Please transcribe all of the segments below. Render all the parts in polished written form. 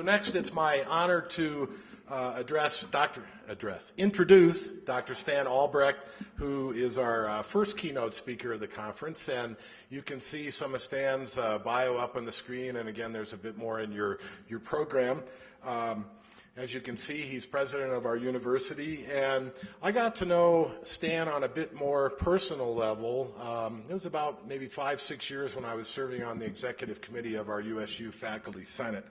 So next, it's my honor to introduce Dr. Stan Albrecht, who is our first keynote speaker of the conference. And you can see some of Stan's bio up on the screen, and again, there's a bit more in your program. As you can see, he's president of our university, and I got to know Stan on a bit more personal level. It was about maybe 5-6 years when I was serving on the executive committee of our USU Faculty Senate.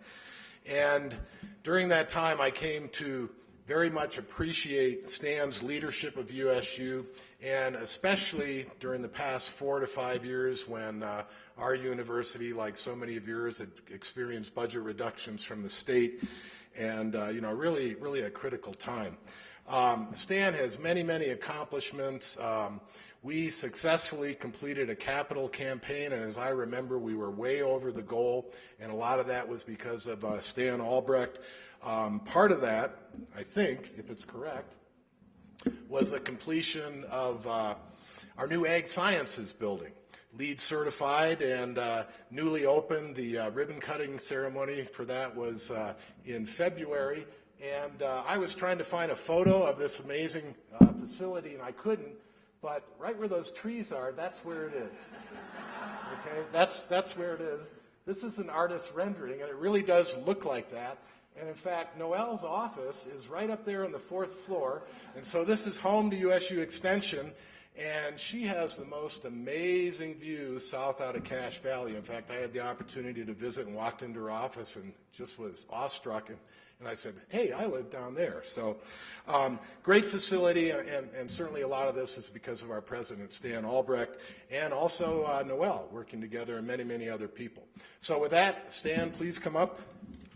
And during that time, I came to very much appreciate Stan's leadership of USU, and especially during the past 4 to 5 years when our university, like so many of yours, had experienced budget reductions from the state. And really a critical time. Stan has many accomplishments. We successfully completed a capital campaign, and as I remember, we were way over the goal, and a lot of that was because of Stan Albrecht. Part of that, I think, if it's correct, was the completion of our new Ag Sciences building. LEED certified and newly opened. The ribbon cutting ceremony for that was in February, and I was trying to find a photo of this amazing facility, and I couldn't, but right where those trees are, that's where it is. Okay, that's where it is. This is an artist's rendering, and it really does look like that. And in fact, Noelle's office is right up there on the 4th floor, and so this is home to USU Extension. And she has the most amazing view south out of Cache Valley. In fact, I had the opportunity to visit and walked into her office and just was awestruck. And I said, hey, I live down there. So great facility, and certainly a lot of this is because of our president, Stan Albrecht, and also Noelle working together and many other people. So with that, Stan, please come up.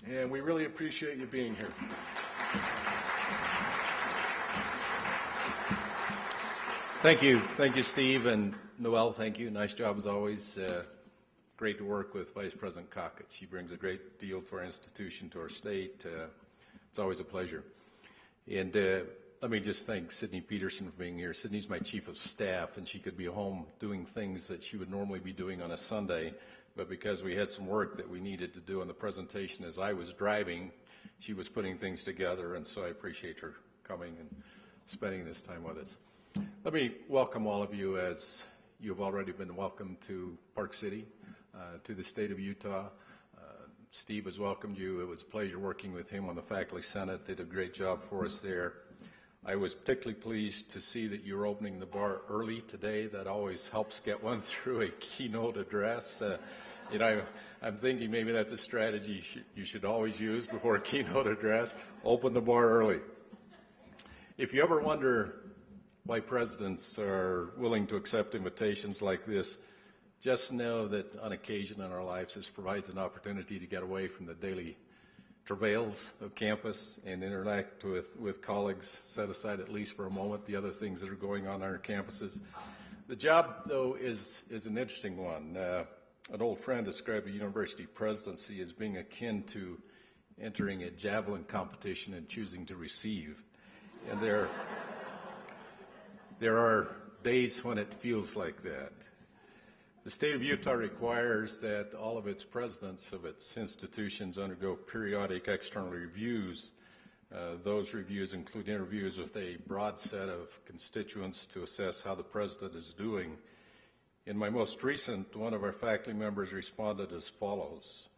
And we really appreciate you being here. Thank you, Steve, and Noelle, thank you. Nice job as always. Great to work with Vice President Cockett. She brings a great deal to our institution, to our state. It's always a pleasure. And let me just thank Sydney Peterson for being here. Sydney's my chief of staff, and she could be home doing things that she would normally be doing on a Sunday, but because we had some work that we needed to do on the presentation as I was driving, she was putting things together, and so I appreciate her coming and spending this time with us. Let me welcome all of you as you've already been welcomed to Park City, to the state of Utah. Steve has welcomed you. It was a pleasure working with him on the Faculty Senate. Did a great job for us there. I was particularly pleased to see that you're opening the bar early today. That always helps get one through a keynote address. I'm thinking maybe that's a strategy you should always use before a keynote address. Open the bar early. If you ever wonder why presidents are willing to accept invitations like this, just know that on occasion in our lives this provides an opportunity to get away from the daily travails of campus and interact with colleagues, set aside at least for a moment the other things that are going on our campuses. The job, though, is an interesting one. An old friend described the university presidency as being akin to entering a javelin competition and choosing to receive. And there are days when it feels like that. The state of Utah requires that all of its presidents of its institutions undergo periodic external reviews. Those reviews include interviews with a broad set of constituents to assess how the president is doing. In my most recent, one of our faculty members responded as follows: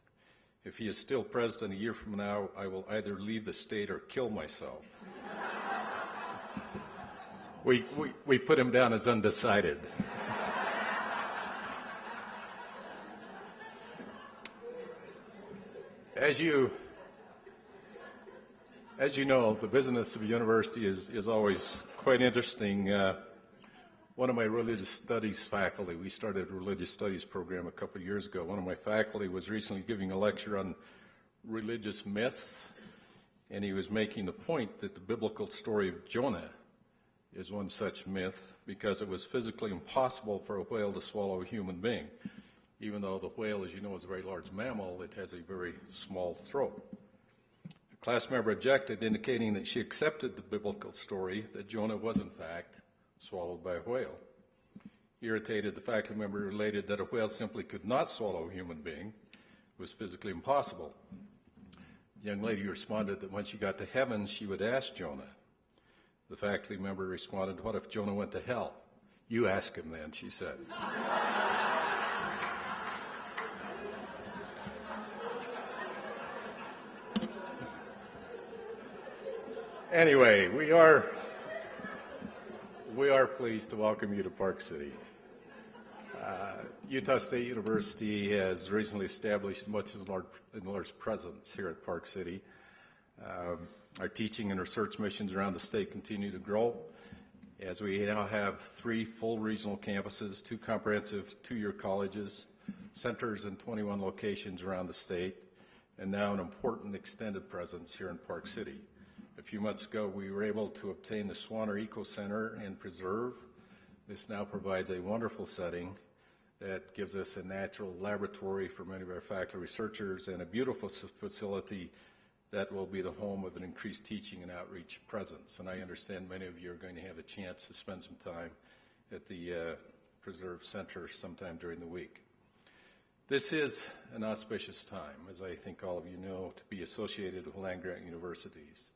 if he is still president a year from now, I will either leave the state or kill myself. We put him down as undecided. As you know, the business of a university is always quite interesting. One of my religious studies faculty, we started a religious studies program a couple of years ago. One of my faculty was recently giving a lecture on religious myths, and he was making the point that the biblical story of Jonah is one such myth because it was physically impossible for a whale to swallow a human being. Even though the whale, as you know, is a very large mammal, it has a very small throat. A class member objected, indicating that she accepted the biblical story that Jonah was, in fact, swallowed by a whale. Irritated, the faculty member related that a whale simply could not swallow a human being. It was physically impossible. The young lady responded that when she got to heaven, she would ask Jonah. The faculty member responded, "What if Jonah went to hell?" "You ask him then," she said. Anyway, we are pleased to welcome you to Park City. Utah State University has recently established much enlarged presence here at Park City. Our teaching and research missions around the state continue to grow, as we now have 3 full regional campuses, 2 comprehensive 2-year colleges, centers in 21 locations around the state, and now an important extended presence here in Park City. A few months ago, we were able to obtain the Swanner Eco Center and Preserve. This now provides a wonderful setting that gives us a natural laboratory for many of our faculty researchers and a beautiful facility that will be the home of an increased teaching and outreach presence. And I understand many of you are going to have a chance to spend some time at the Preserve Center sometime during the week. This is an auspicious time, as I think all of you know, to be associated with land-grant universities.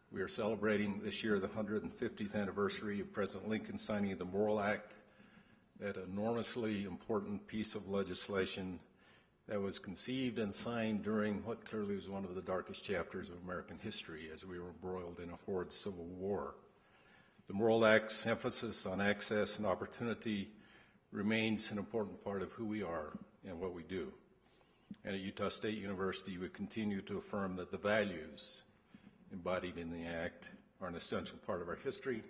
We are celebrating this year the 150th anniversary of President Lincoln signing the Morrill Act, that enormously important piece of legislation that was conceived and signed during what clearly was one of the darkest chapters of American history as we were embroiled in a horrid civil war. The Morrill Act's emphasis on access and opportunity remains an important part of who we are and what we do. And at Utah State University, we continue to affirm that the values embodied in the Act are an essential part of our history,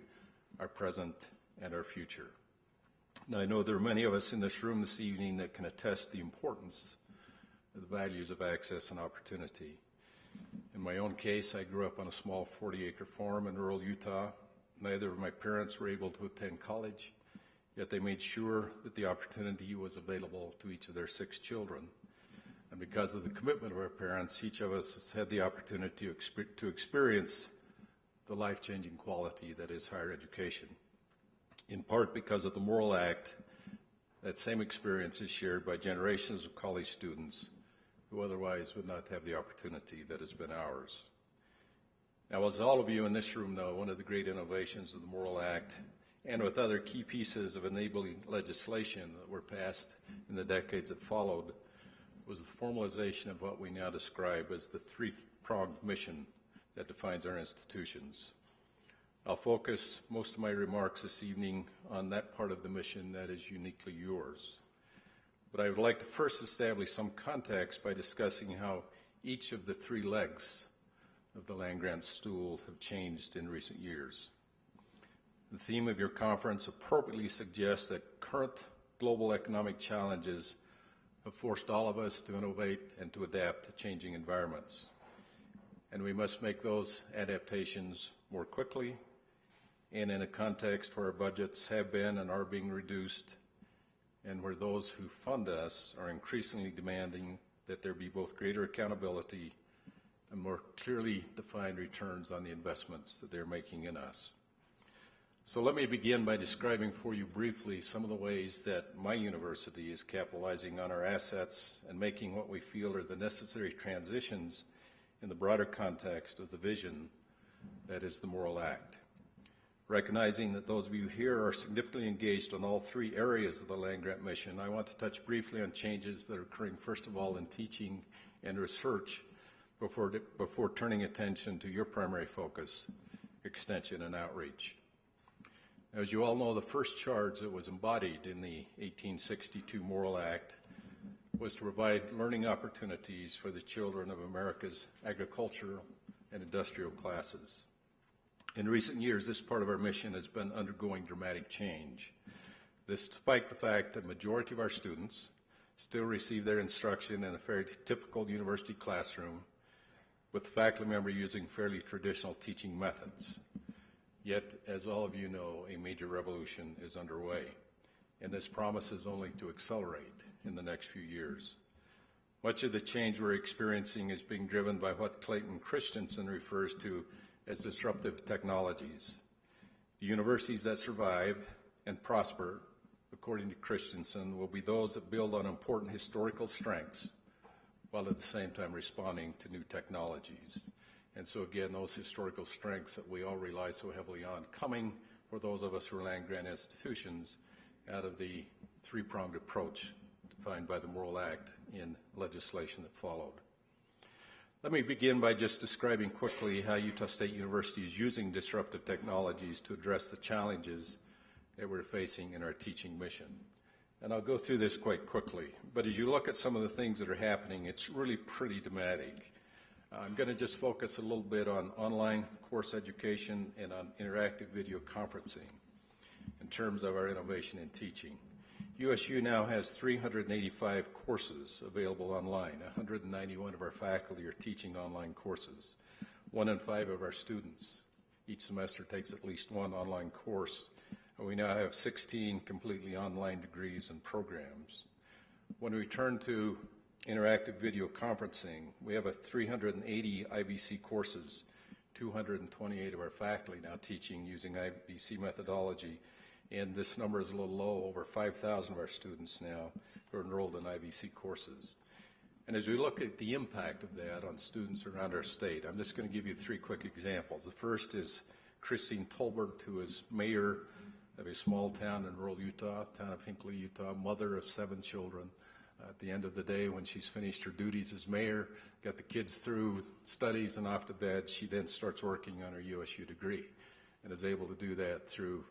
our present, and our future. Now, I know there are many of us in this room this evening that can attest the importance of the values of access and opportunity. In my own case, I grew up on a small 40-acre farm in rural Utah. Neither of my parents were able to attend college, yet they made sure that the opportunity was available to each of their 6 children. And because of the commitment of our parents, each of us has had the opportunity to experience the life-changing quality that is higher education. In part because of the Morrill Act, that same experience is shared by generations of college students who otherwise would not have the opportunity that has been ours. Now, as all of you in this room know, one of the great innovations of the Morrill Act, and with other key pieces of enabling legislation that were passed in the decades that followed, was the formalization of what we now describe as the 3-pronged mission that defines our institutions. I'll focus most of my remarks this evening on that part of the mission that is uniquely yours. But I would like to first establish some context by discussing how each of the 3 legs of the land-grant stool have changed in recent years. The theme of your conference appropriately suggests that current global economic challenges have forced all of us to innovate and to adapt to changing environments. And we must make those adaptations more quickly and in a context where our budgets have been and are being reduced, and where those who fund us are increasingly demanding that there be both greater accountability and more clearly defined returns on the investments that they're making in us. So let me begin by describing for you briefly some of the ways that my university is capitalizing on our assets and making what we feel are the necessary transitions in the broader context of the vision that is the Morrill Act. Recognizing that those of you here are significantly engaged on all 3 areas of the land-grant mission, I want to touch briefly on changes that are occurring, first of all, in teaching and research before turning attention to your primary focus, extension and outreach. As you all know, the first charge that was embodied in the 1862 Morrill Act was to provide learning opportunities for the children of America's agricultural and industrial classes. In recent years, this part of our mission has been undergoing dramatic change. This despite the fact that the majority of our students still receive their instruction in a fairly typical university classroom, with the faculty member using fairly traditional teaching methods. Yet, as all of you know, a major revolution is underway, and this promises only to accelerate in the next few years. Much of the change we're experiencing is being driven by what Clayton Christensen refers to as disruptive technologies. The universities that survive and prosper, according to Christensen, will be those that build on important historical strengths while at the same time responding to new technologies. And so again, those historical strengths that we all rely so heavily on, coming for those of us who are land-grant institutions out of the three-pronged approach defined by the Morrill Act in legislation that followed. Let me begin by just describing quickly how Utah State University is using disruptive technologies to address the challenges that we're facing in our teaching mission. And I'll go through this quite quickly, but as you look at some of the things that are happening, it's really pretty dramatic. I'm going to just focus a little bit on online course education and on interactive video conferencing in terms of our innovation in teaching. USU now has 385 courses available online. 191 of our faculty are teaching online courses. 1 in 5 of our students each semester takes at least one online course. And we now have 16 completely online degrees and programs. When we turn to interactive video conferencing, we have 380 IVC courses, 228 of our faculty now teaching using IVC methodology, and this number is a little low, over 5,000 of our students now who are enrolled in IVC courses. And as we look at the impact of that on students around our state, I'm just going to give you 3 quick examples. The first is Christine Tolbert, who is mayor of a small town in rural Utah, town of Hinckley, Utah, mother of 7 children. At the end of the day, when she's finished her duties as mayor, got the kids through studies and off to bed, she then starts working on her USU degree and is able to do that through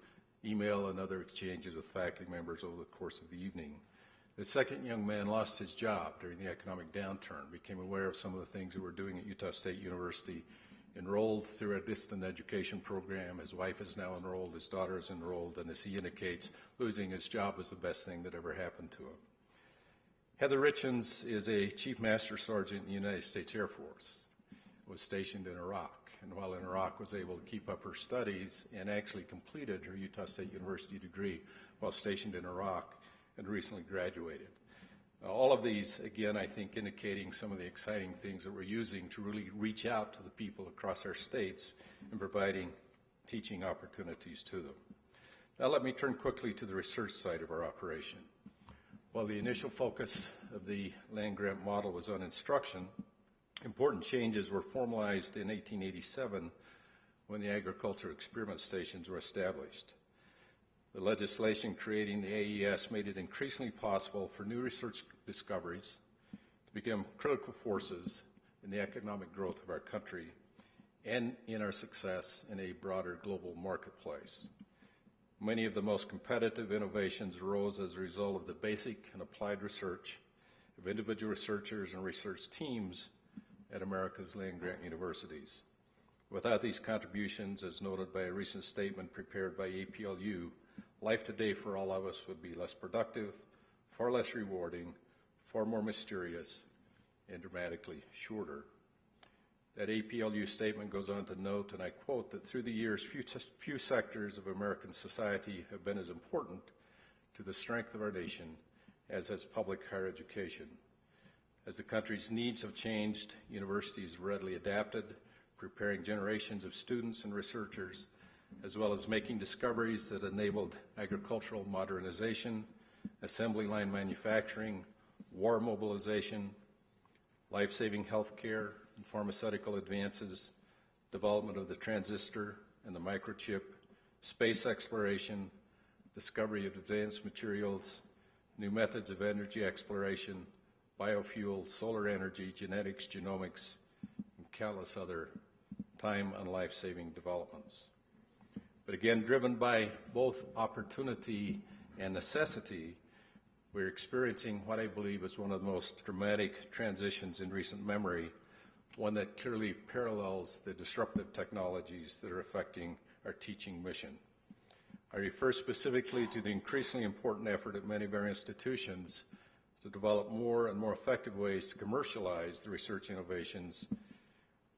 email and other exchanges with faculty members over the course of the evening. The second young man lost his job during the economic downturn, became aware of some of the things that we're doing at Utah State University, enrolled through our distant education program. His wife is now enrolled, his daughter is enrolled, and as he indicates, losing his job was the best thing that ever happened to him. Heather Richens is a Chief Master Sergeant in the United States Air Force, was stationed in Iraq, and while in Iraq was able to keep up her studies and actually completed her Utah State University degree while stationed in Iraq and recently graduated. All of these, again, I think indicating some of the exciting things that we're using to really reach out to the people across our states and providing teaching opportunities to them. Now let me turn quickly to the research side of our operation. While the initial focus of the land-grant model was on instruction, important changes were formalized in 1887 when the agricultural experiment stations were established. The legislation creating the AES made it increasingly possible for new research discoveries to become critical forces in the economic growth of our country and in our success in a broader global marketplace. Many of the most competitive innovations arose as a result of the basic and applied research of individual researchers and research teams at America's land-grant universities. Without these contributions, as noted by a recent statement prepared by APLU, life today for all of us would be less productive, far less rewarding, far more mysterious, and dramatically shorter. That APLU statement goes on to note, and I quote, that through the years, few sectors of American society have been as important to the strength of our nation as has public higher education. As the country's needs have changed, universities have readily adapted, preparing generations of students and researchers, as well as making discoveries that enabled agricultural modernization, assembly line manufacturing, war mobilization, life-saving health care, and pharmaceutical advances, development of the transistor and the microchip, space exploration, discovery of advanced materials, new methods of energy exploration, biofuels, solar energy, genetics, genomics, and countless other time and life-saving developments. But again, driven by both opportunity and necessity, we're experiencing what I believe is one of the most dramatic transitions in recent memory, one that clearly parallels the disruptive technologies that are affecting our teaching mission. I refer specifically to the increasingly important effort at many of our institutions to develop more and more effective ways to commercialize the research innovations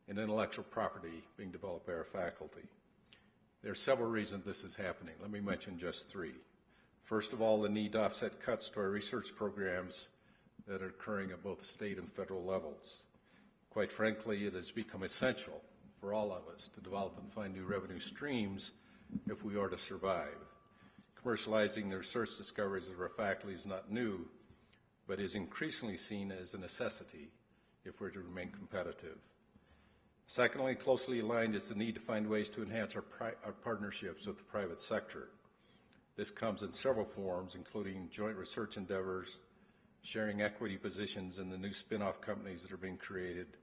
and intellectual property being developed by our faculty. There are several reasons this is happening. Let me mention just 3. First of all, the need to offset cuts to our research programs that are occurring at both the state and federal levels. Quite frankly, it has become essential for all of us to develop and find new revenue streams if we are to survive. Commercializing the research discoveries of our faculty is not new, but is increasingly seen as a necessity if we're to remain competitive. Secondly, closely aligned is the need to find ways to enhance our partnerships with the private sector. This comes in several forms, including joint research endeavors, sharing equity positions in the new spin-off companies that are being created,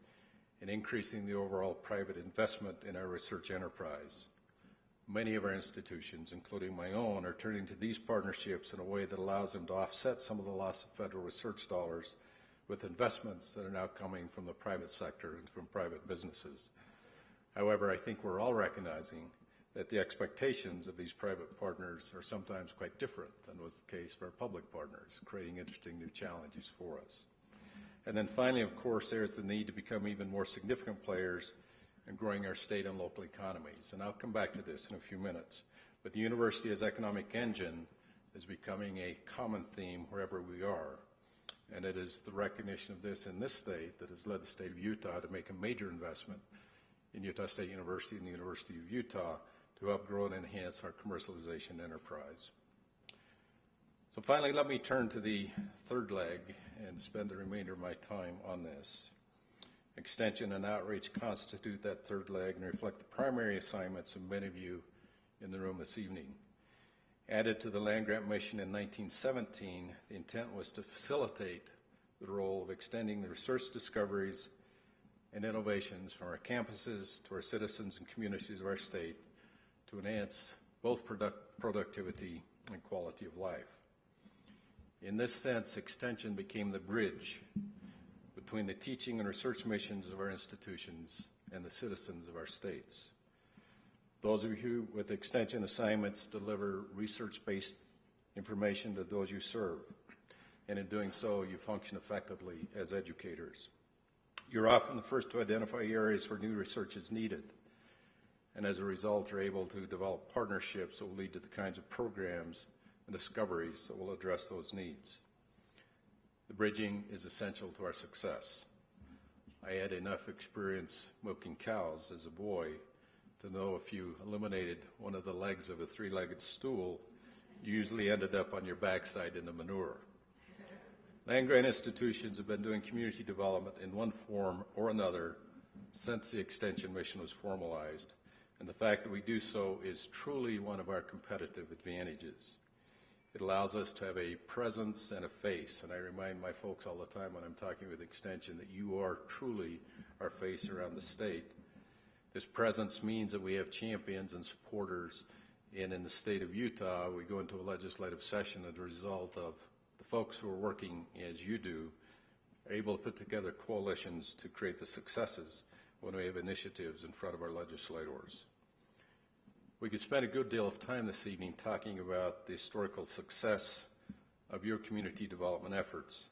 and increasing the overall private investment in our research enterprise. Many of our institutions, including my own, are turning to these partnerships in a way that allows them to offset some of the loss of federal research dollars with investments that are now coming from the private sector and from private businesses. However, I think we're all recognizing that the expectations of these private partners are sometimes quite different than was the case for our public partners, creating interesting new challenges for us. And then finally, of course, there's the need to become even more significant players in growing our state and local economies. And I'll come back to this in a few minutes. But the university as economic engine is becoming a common theme wherever we are. And it is the recognition of this in this state that has led the state of Utah to make a major investment in Utah State University and the University of Utah to help grow and enhance our commercialization enterprise. So finally, let me turn to the third leg and spend the remainder of my time on this. Extension and outreach constitute that third leg and reflect the primary assignments of many of you in the room this evening. Added to the land-grant mission in 1917, the intent was to facilitate the role of extending the research discoveries and innovations from our campuses to our citizens and communities of our state to enhance both productivity and quality of life. In this sense, extension became the bridge between the teaching and research missions of our institutions and the citizens of our states. Those of you with extension assignments deliver research-based information to those you serve, and in doing so, you function effectively as educators. You're often the first to identify areas where new research is needed, and as a result, are able to develop partnerships that will lead to the kinds of programs and discoveries that will address those needs. The bridging is essential to our success. I had enough experience milking cows as a boy to know if you eliminated one of the legs of a three-legged stool, you usually ended up on your backside in the manure. Land-grant institutions have been doing community development in one form or another since the extension mission was formalized, and the fact that we do so is truly one of our competitive advantages. It allows us to have a presence and a face, and I remind my folks all the time when I'm talking with Extension that you are truly our face around the state. This presence means that we have champions and supporters, and in the state of Utah, we go into a legislative session as a result of the folks who are working as you do, are able to put together coalitions to create the successes when we have initiatives in front of our legislators. We could spend a good deal of time this evening talking about the historical success of your community development efforts.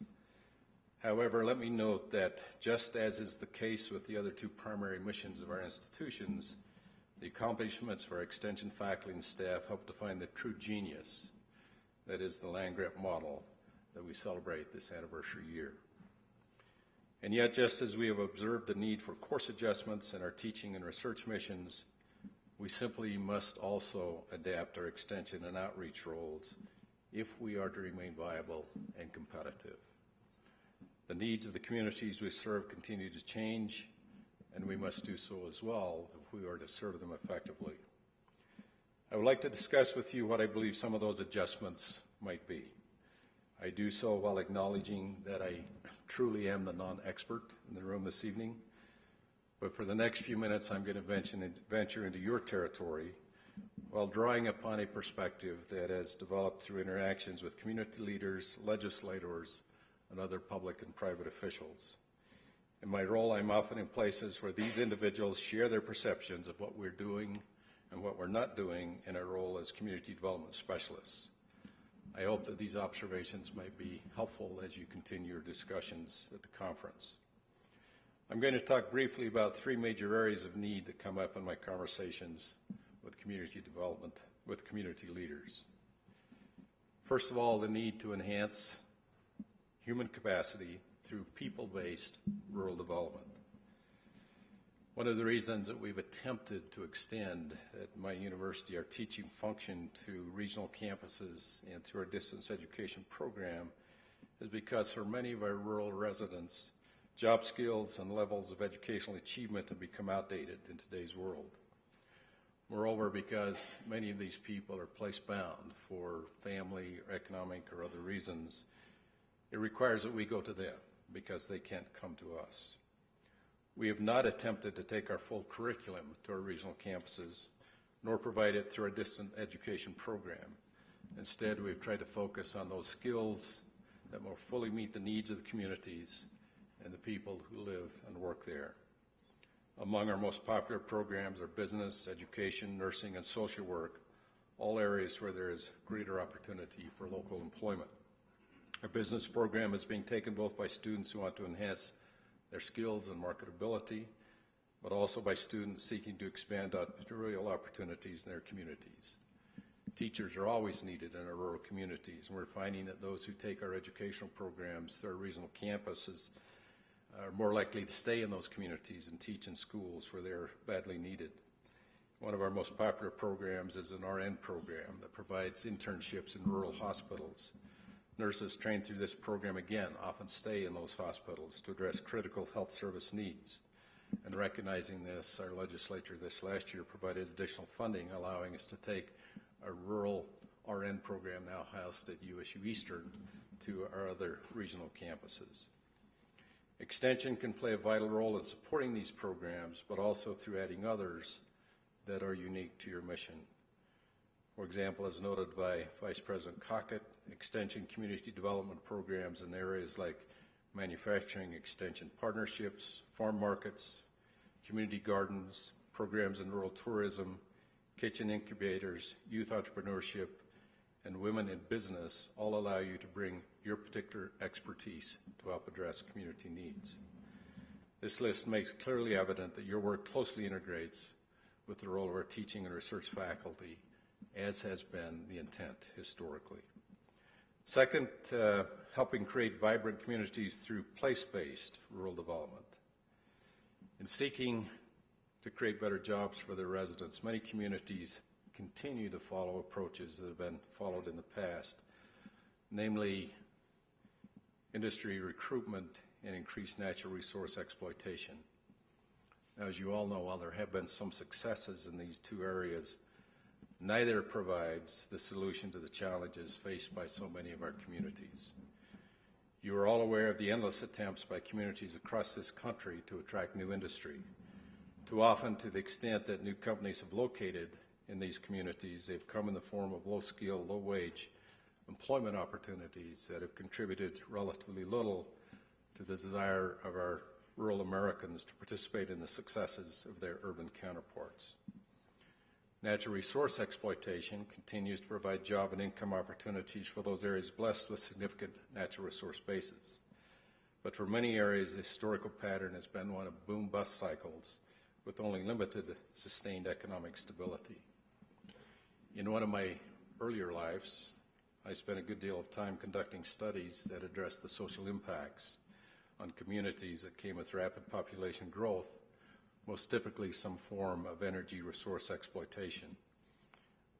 However, let me note that just as is the case with the other two primary missions of our institutions, the accomplishments of our extension faculty and staff help define the true genius that is the land-grant model that we celebrate this anniversary year. And yet, just as we have observed the need for course adjustments in our teaching and research missions, we simply must also adapt our extension and outreach roles if we are to remain viable and competitive. The needs of the communities we serve continue to change, and we must do so as well if we are to serve them effectively. I would like to discuss with you what I believe some of those adjustments might be. I do so while acknowledging that I truly am the non-expert in the room this evening. But for the next few minutes, I'm going to venture into your territory while drawing upon a perspective that has developed through interactions with community leaders, legislators, and other public and private officials. In my role, I'm often in places where these individuals share their perceptions of what we're doing and what we're not doing in our role as community development specialists. I hope that these observations might be helpful as you continue your discussions at the conference. I'm going to talk briefly about three major areas of need that come up in my conversations with community development, with community leaders. First of all, the need to enhance human capacity through people-based rural development. One of the reasons that we've attempted to extend at my university our teaching function to regional campuses and through our distance education program is because for many of our rural residents, Job skills and levels of educational achievement have become outdated in today's world. Moreover, because many of these people are place-bound for family, or economic, or other reasons, it requires that we go to them because they can't come to us. We have not attempted to take our full curriculum to our regional campuses, nor provide it through our distant education program. Instead, we've tried to focus on those skills that more fully meet the needs of the communities and the people who live and work there. Among our most popular programs are business, education, nursing, and social work, all areas where there is greater opportunity for local employment. Our business program is being taken both by students who want to enhance their skills and marketability, but also by students seeking to expand entrepreneurial opportunities in their communities. Teachers are always needed in our rural communities, and we're finding that those who take our educational programs to our regional campuses are more likely to stay in those communities and teach in schools where they're badly needed. One of our most popular programs is an RN program that provides internships in rural hospitals. Nurses trained through this program, again, often stay in those hospitals to address critical health service needs. And recognizing this, our legislature this last year provided additional funding, allowing us to take our rural RN program, now housed at USU Eastern, to our other regional campuses. Extension can play a vital role in supporting these programs, but also through adding others that are unique to your mission. For example, as noted by Vice President Cockett, Extension community development programs in areas like manufacturing extension partnerships, farm markets, community gardens, programs in rural tourism, kitchen incubators, youth entrepreneurship, and women in business all allow you to bring your particular expertise to help address community needs. This list makes clearly evident that your work closely integrates with the role of our teaching and research faculty, as has been the intent historically. Second, helping create vibrant communities through place-based rural development. In seeking to create better jobs for their residents, many communities continue to follow approaches that have been followed in the past, namely industry recruitment and increased natural resource exploitation. Now, as you all know, while there have been some successes in these two areas, neither provides the solution to the challenges faced by so many of our communities. You are all aware of the endless attempts by communities across this country to attract new industry. Too often, to the extent that new companies have located in these communities, they've come in the form of low-skill, low-wage employment opportunities that have contributed relatively little to the desire of our rural Americans to participate in the successes of their urban counterparts. Natural resource exploitation continues to provide job and income opportunities for those areas blessed with significant natural resource bases. But for many areas, the historical pattern has been one of boom-bust cycles with only limited sustained economic stability. In one of my earlier lives, I spent a good deal of time conducting studies that address the social impacts on communities that came with rapid population growth, most typically some form of energy resource exploitation.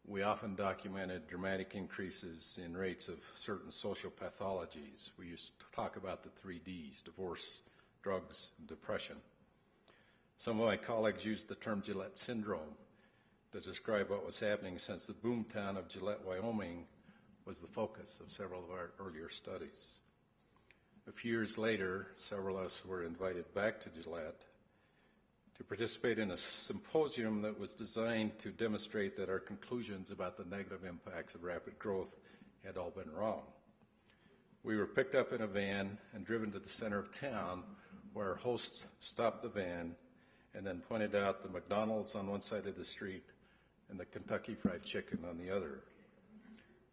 We often documented dramatic increases in rates of certain social pathologies. We used to talk about the 3 Ds, divorce, drugs, and depression. Some of my colleagues used the term Gillette syndrome to describe what was happening since the boomtown of Gillette, Wyoming was the focus of several of our earlier studies. A few years later, several of us were invited back to Gillette to participate in a symposium that was designed to demonstrate that our conclusions about the negative impacts of rapid growth had all been wrong. We were picked up in a van and driven to the center of town, where our hosts stopped the van and then pointed out the McDonald's on one side of the street and the Kentucky Fried Chicken on the other.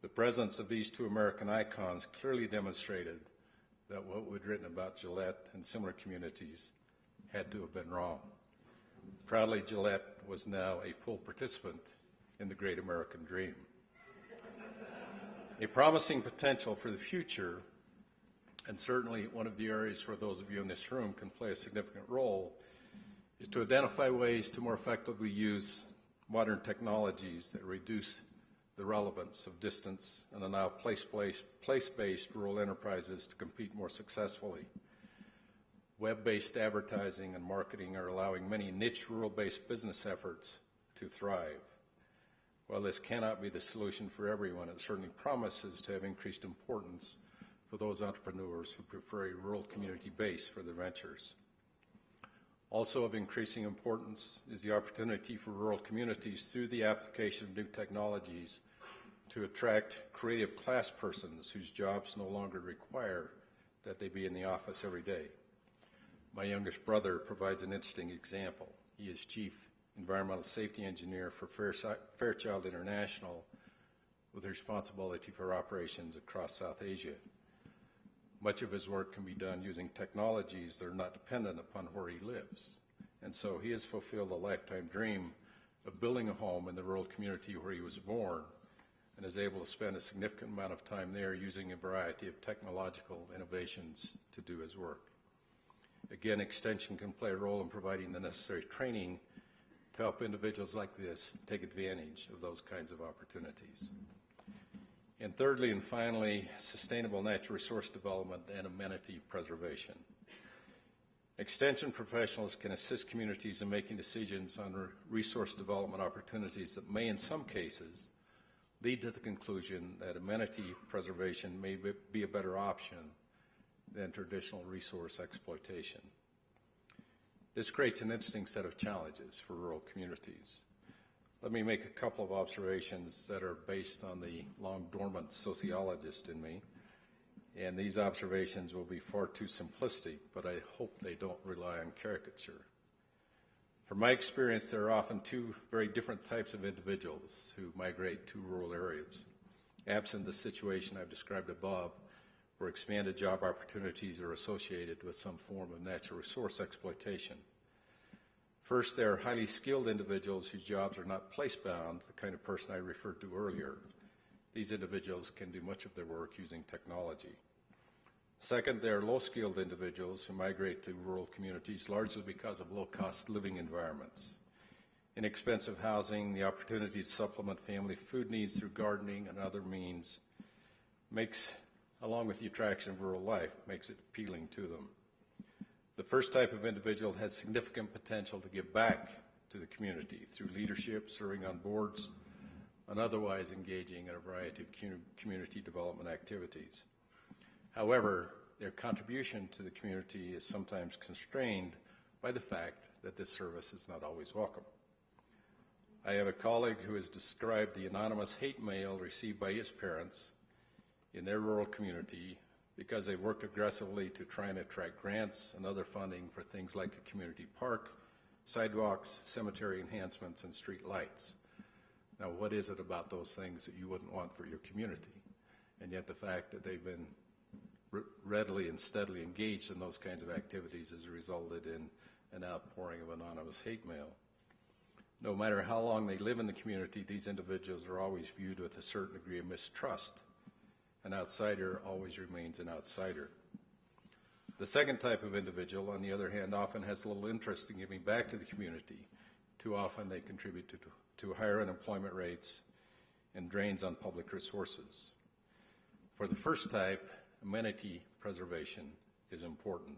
The presence of these two American icons clearly demonstrated that what we'd written about Gillette and similar communities had to have been wrong. Proudly, Gillette was now a full participant in the great American dream. A promising potential for the future, and certainly one of the areas where those of you in this room can play a significant role, is to identify ways to more effectively use modern technologies that reduce the relevance of distance and allow place-based rural enterprises to compete more successfully. Web-based advertising and marketing are allowing many niche rural-based business efforts to thrive. While this cannot be the solution for everyone, it certainly promises to have increased importance for those entrepreneurs who prefer a rural community base for their ventures. Also of increasing importance is the opportunity for rural communities through the application of new technologies to attract creative class persons whose jobs no longer require that they be in the office every day. My youngest brother provides an interesting example. He is Chief Environmental Safety Engineer for Fairchild International with responsibility for operations across South Asia. Much of his work can be done using technologies that are not dependent upon where he lives. And so he has fulfilled a lifetime dream of building a home in the rural community where he was born and is able to spend a significant amount of time there using a variety of technological innovations to do his work. Again, Extension can play a role in providing the necessary training to help individuals like this take advantage of those kinds of opportunities. And thirdly and finally, sustainable natural resource development and amenity preservation. Extension professionals can assist communities in making decisions on resource development opportunities that may, in some cases, lead to the conclusion that amenity preservation may be a better option than traditional resource exploitation. This creates an interesting set of challenges for rural communities. Let me make a couple of observations that are based on the long-dormant sociologist in me, and these observations will be far too simplistic, but I hope they don't rely on caricature. From my experience, there are often two very different types of individuals who migrate to rural areas. Absent the situation I've described above, where expanded job opportunities are associated with some form of natural resource exploitation. First, there are highly skilled individuals whose jobs are not place-bound, the kind of person I referred to earlier. These individuals can do much of their work using technology. Second, there are low-skilled individuals who migrate to rural communities largely because of low-cost living environments. Inexpensive housing, the opportunity to supplement family food needs through gardening and other means makes, along with the attraction of rural life, makes it appealing to them. The first type of individual has significant potential to give back to the community through leadership, serving on boards, and otherwise engaging in a variety of community development activities. However, their contribution to the community is sometimes constrained by the fact that this service is not always welcome. I have a colleague who has described the anonymous hate mail received by his parents in their rural community because they worked aggressively to try and attract grants and other funding for things like a community park, sidewalks, cemetery enhancements, and street lights. Now, what is it about those things that you wouldn't want for your community? And yet the fact that they've been readily and steadily engaged in those kinds of activities has resulted in an outpouring of anonymous hate mail. No matter how long they live in the community, these individuals are always viewed with a certain degree of mistrust. An outsider always remains an outsider. The second type of individual, on the other hand, often has little interest in giving back to the community. Too often they contribute to higher unemployment rates and drains on public resources. For the first type, amenity preservation is important.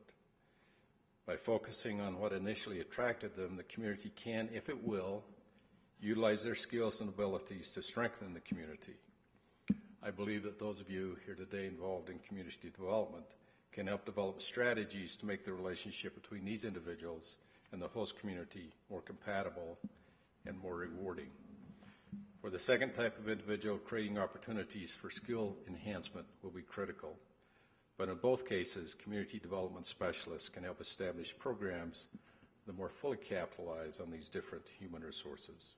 By focusing on what initially attracted them, the community can, if it will, utilize their skills and abilities to strengthen the community. I believe that those of you here today involved in community development can help develop strategies to make the relationship between these individuals and the host community more compatible and more rewarding. For the second type of individual, creating opportunities for skill enhancement will be critical. But in both cases, community development specialists can help establish programs that more fully capitalize on these different human resources.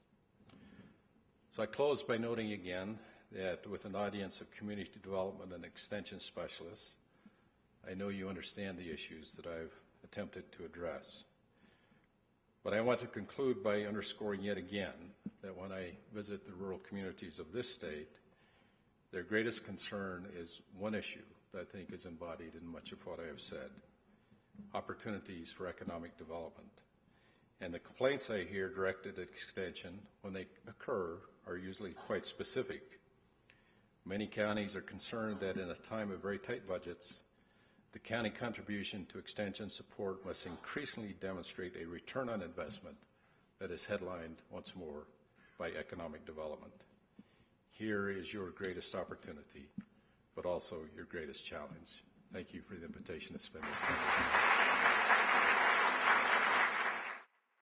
So I close by noting again that with an audience of community development and extension specialists, I know you understand the issues that I've attempted to address. But I want to conclude by underscoring yet again that when I visit the rural communities of this state, their greatest concern is one issue that I think is embodied in much of what I have said: opportunities for economic development. And the complaints I hear directed at Extension, when they occur, are usually quite specific. Many counties are concerned that in a time of very tight budgets, The county contribution to extension support must increasingly demonstrate a return on investment that is headlined once more by economic development. Here is your greatest opportunity, but also your greatest challenge. Thank you for the invitation to spend this time.